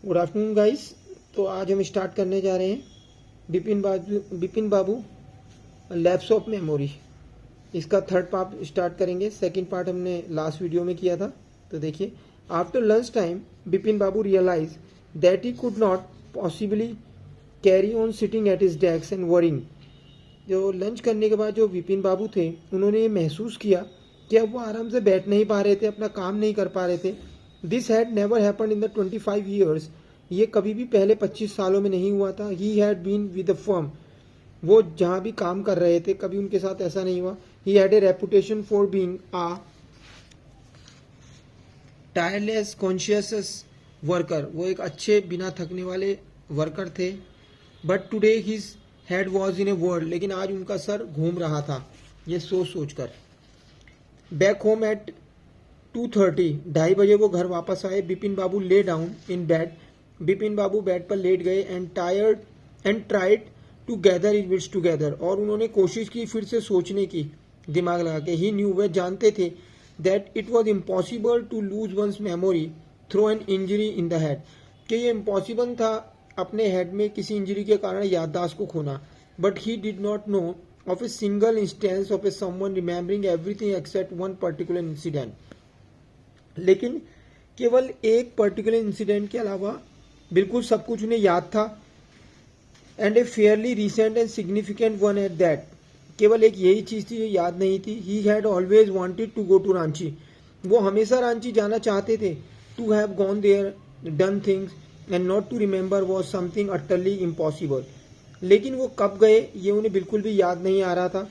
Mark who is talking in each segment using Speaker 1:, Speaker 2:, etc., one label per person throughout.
Speaker 1: Good afternoon guys. तो आज हम स्टार्ट करने जा रहे हैं Bipin babu lapse of memory. इसका थर्ड पार्ट स्टार्ट करेंगे। सेकंड पार्ट हमने लास्ट वीडियो में किया था। तो देखिए, after lunch time Bipin babu realise that he could not possibly carry on sitting at his desk and worrying. जो लंच करने के बाद जो विपिन बाबू थे, उन्होंने ये महसूस किया कि अब वो आराम से बैठ नहीं पा रहे थे, अपना काम नहीं कर पा रहे थे। This had never happen in the 25 years. ये कभी भी पहले 25 सालों में नहीं हुआ था। He had been with the firm. वो जहाँ भी काम कर रहे थे, कभी उनके साथ ऐसा नहीं हुआ। He had a reputation for being a tireless conscious worker. वो एक अच्छे बिना थकने वाले वर्कर थे। But today his head was in a world. लेकिन आज उनका सर घूम रहा था ये सोच कर। बैक होम एट 2:30, 2:30 वो घर वापस आए। Bipin babu lay down in bed. Bipin babu bed पर लेट गए and tried to gather it wits together. और उन्होंने कोशिश की फिर से सोचने की, दिमाग लगा के। ही न्यू, वे जानते थे that it was impossible to lose one's memory through an injury in the head. कि ये इम्पॉसिबल था अपने हेड में किसी इंजरी के कारण याददाश्त को खोना। But he did not know of a single instance of A someone remembering everything except one particular incident. लेकिन केवल एक पर्टिकुलर इंसिडेंट के अलावा बिल्कुल सब कुछ उन्हें याद था। And a fairly recent and significant one at that. केवल एक यही चीज थी जो याद नहीं थी। He had always wanted to go to Ranchi. वो हमेशा रांची जाना चाहते थे। To have gone there, done things and not to remember was something utterly impossible. लेकिन वो कब गए ये उन्हें बिल्कुल भी याद नहीं आ रहा था।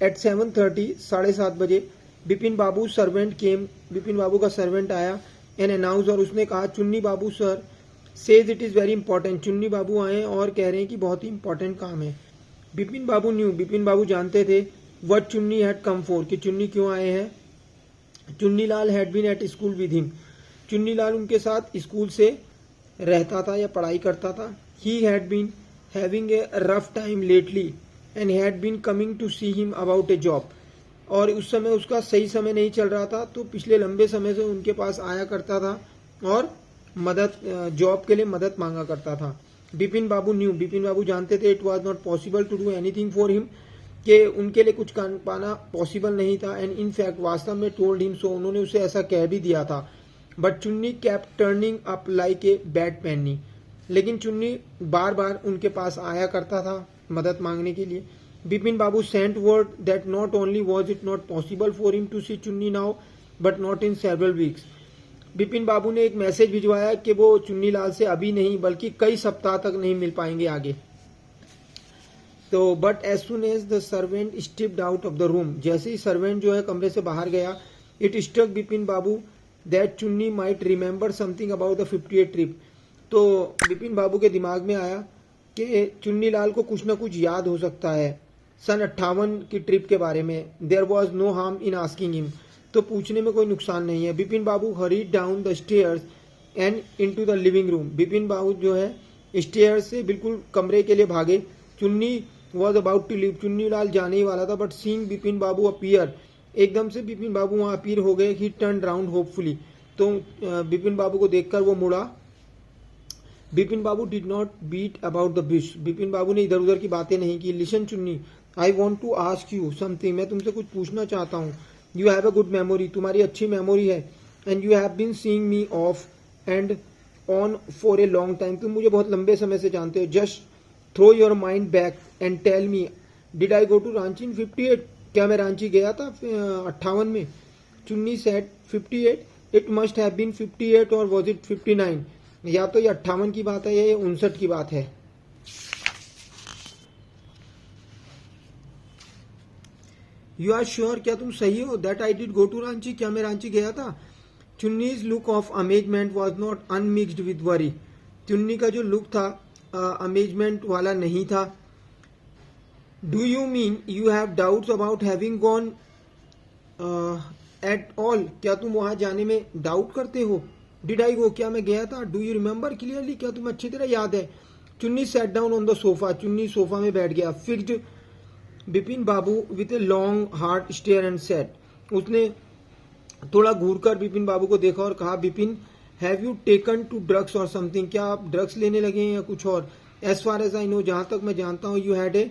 Speaker 1: At 7:30, 7:30 Bipin babu servant came. Bipin babu का सर्वेंट आया एंड अनाउंस, और उसने कहा, Chunni babu sir says it is very important. Chunni babu आए और कह रहे हैं कि बहुत ही इंपॉर्टेंट काम है। बिपिन बाबू न्यू, बिपिन बाबू जानते थे व्हाट चुन्नी हैड कम फॉर, कि चुन्नी क्यों आए हैं। Chunni Lal had been at school with him. Chunni Lal उनके साथ स्कूल से रहता था या पढ़ाई करता था। He had been having a rough time lately and had been coming to see him about a job. और उस समय उसका सही समय नहीं चल रहा था, तो पिछले लंबे समय से उनके पास आया करता था और मदद, जॉब के लिए मदद मांगा करता था। बिपिन बाबू न्यू, बिपिन बाबू जानते थे it was not possible to do anything for him, कि उनके लिए कुछ कर पाना पॉसिबल नहीं था। एंड इन फैक्ट वास्तव में टोल्ड हिम सो, उन्होंने उसे ऐसा कह भी दिया था। But Chunni kept turning up like a bad penny. लेकिन चुन्नी बार बार उनके पास आया करता था मदद मांगने के लिए। Bipin babu sent word that not only was it not possible for him to see Chunni now but not in several weeks. Bipin babu ने एक मैसेज भिजवाया कि वो चुन्नी लाल से अभी नहीं बल्कि कई सप्ताह तक नहीं मिल पाएंगे आगे। तो but as soon as the servant stepped out of the room, जैसे ही सर्वेंट जो है कमरे से बाहर गया, it struck Bipin babu that Chunni might remember something about the 58 trip. तो बिपिन बाबू के दिमाग में आया कि चुन्नी लाल को कुछ ना कुछ याद हो सकता है सन 58 की ट्रिप के बारे में। There was no harm in asking him, तो पूछने में कोई नुकसान नहीं है। Bipin babu hurried down the stairs and into the living room. Bipin babu जो है स्टेयर से बिल्कुल कमरे के लिए भागे। चुन्नी was about to leave, Chunni Lal जाने ही वाला था। But seeing Bipin Babu appear, एकदम से बिपिन बाबू वहां अपीयर हो गए। ही टर्न राउंड होपफुली, तो बिपिन बाबू को देखकर वो मुड़ा। Bipin babu did not beat about the bush. Bipin babu ने इधर उधर की बातें नहीं की। Listen Chunni, I want to ask you something, मैं तुमसे कुछ पूछना चाहता हूँ। You have a good memory, तुम्हारी अच्छी मेमोरी है। And you have been seeing me off and on for a long time, तुम मुझे बहुत लंबे समय से जानते हो। Just throw your mind back and tell me, did I go to Ranchi in 58, क्या मैं रांची गया था 58 में। Chunni said 58, it must have been 58 और वॉज इट 59, या तो ये 58 की बात है या ये 59 की बात है। यू आर श्योर, क्या तुम सही हो। That I did go to Ranchi, क्या मैं रांची गया था। Chunni's look of amazement was not unmixed with worry. Chunni का जो लुक था अमेजमेंट वाला नहीं था। Do you mean you have doubts about having gone at all, क्या तुम वहां जाने में डाउट करते हो। डिड आई गो, क्या मैं गया था। डू यू रिमेंबर क्लियरली, क्या तुम्हें अच्छी तरह याद है। Chunni sat down on the sofa, Chunni sofa में बैठ गया। Fixed Bipin Babu with a long hard stare and said, उसने थोड़ा घूरकर बिपिन बाबू को देखा और कहा, Bipin have you taken to drugs और समथिंग, क्या आप ड्रग्स लेने लगे हैं या कुछ और। As far as I know, जहां तक मैं जानता हूं, you had a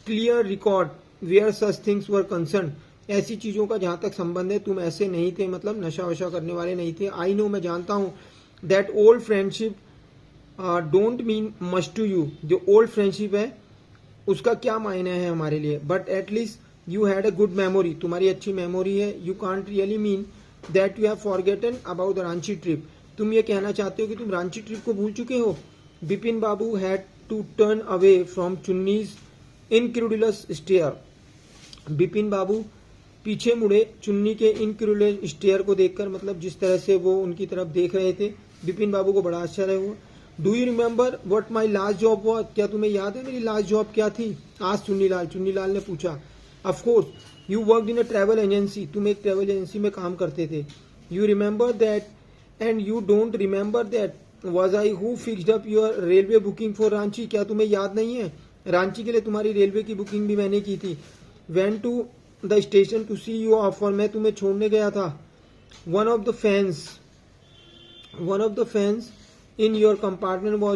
Speaker 1: clear record where such things were concern, ऐसी चीजों का जहां तक संबंध है तुम ऐसे नहीं थे, मतलब नशा वशा करने वाले नहीं थे। आई नो, मैं जानता हूं, that old friendship don't mean much to you, जो ओल्ड फ्रेंडशिप है उसका क्या मायने है हमारे लिए, but at least you had a good memory, तुम्हारी अच्छी मेमोरी है। You can't really mean that you have forgotten about the Ranchi trip, तुम ये कहना चाहते हो कि तुम रांची ट्रिप को भूल चुके हो। Bipin babu had to turn away from Chunni's incredulous stare, Bipin babu पीछे मुड़े चुन्नी के इनक्रेडुलस स्टेयर को देखकर, मतलब जिस तरह से वो उनकी तरफ देख रहे थे, बिपिन बाबू को बड़ा आश्चर्य हुआ। Do you remember what my last job was, क्या तुम्हें याद है मेरी लास्ट जॉब क्या थी, आज चुन्नीलाल ने पूछा। Of course you worked in a travel agency, तुम एक ट्रैवल एजेंसी में काम करते थे। You remember that and you don't remember that was I who fixed up your railway booking for Ranchi, क्या तुम्हें याद नहीं है रांची के लिए तुम्हारी रेलवे की बुकिंग भी मैंने की थी। Went to the station to see you off, और मैं तुम्हें छोड़ने गया था। One of the fans in your compartment was